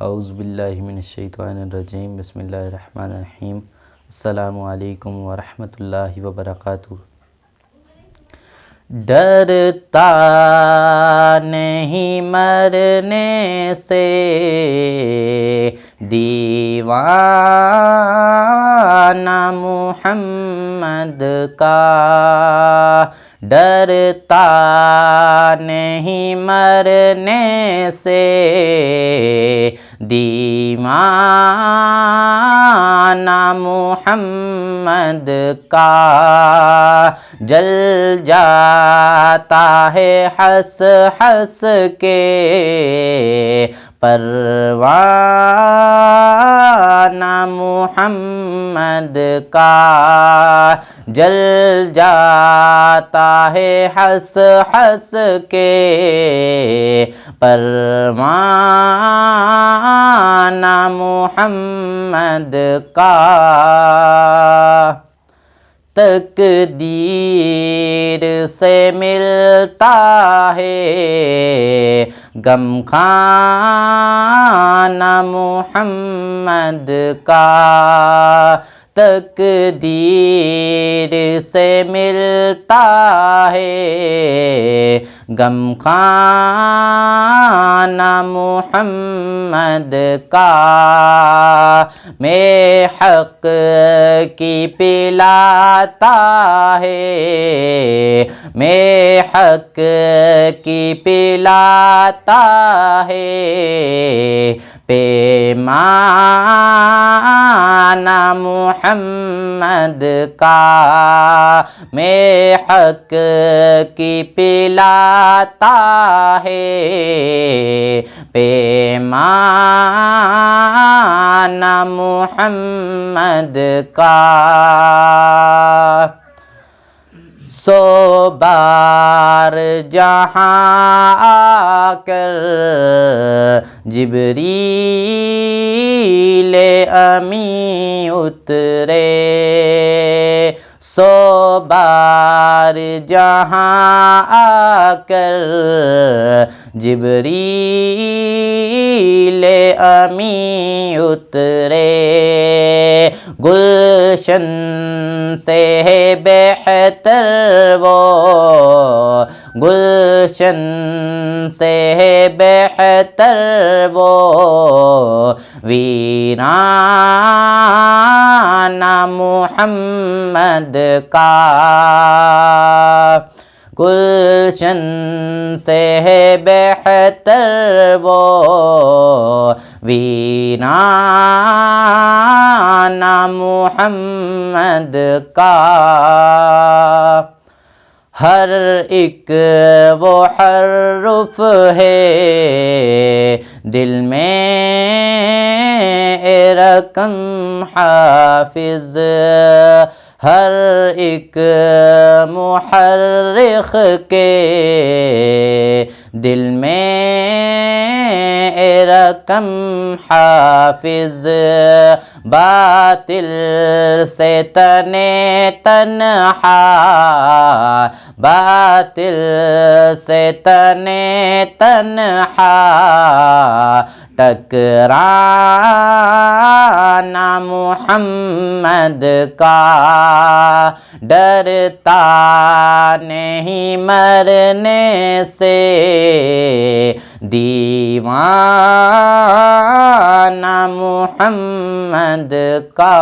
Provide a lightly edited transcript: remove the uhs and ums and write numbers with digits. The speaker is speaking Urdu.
اعوذ باللہ من الشیطان الرجیم، بسم اللہ الرحمن الرحیم۔ السلام علیکم ورحمۃ اللہ وبرکاتہ۔ ڈرتا نہیں مرنے سے دیوانہ محمد کا، ڈرتا نہیں مرنے سے دیوانہ محمد کا، جل جاتا ہے ہنس ہنس کے پروانہ محمد کا، جل جاتا ہے ہنس ہنس کے پروانہ محمد کا۔ تقدیر سے ملتا ہے غم خانہ محمد کا، تقدیر سے ملتا ہے غم خانہ محمد کا، میں حق کی پلاتا ہے، میں حق کی پلاتا ہے پیمانہ محمد کا، میں حق کی پلاتا ہے پیمانہ محمد کا۔ سو بار جہاں آ کر جبریل امی اترے، سو بار جہاں آ کر جبریل امی اترے، گلشن سے ہے بہتر وہ، گلشن سے ہے بہتر وہ ویرانہ محمد کا، گلشن سے ہے بہتر وہ ویرانہ محمد کا۔ ہر ایک وہ حرف ہے دل میں اے رقم حافظ، ہر ایک محرخ کے دل میں اے رقم حافظ، باطل سے تنے تنہا، باطل سے تنے تنہا ٹکرانا محمد کا، ڈرتا نہیں مرنے سے دیوانہ محمد کا۔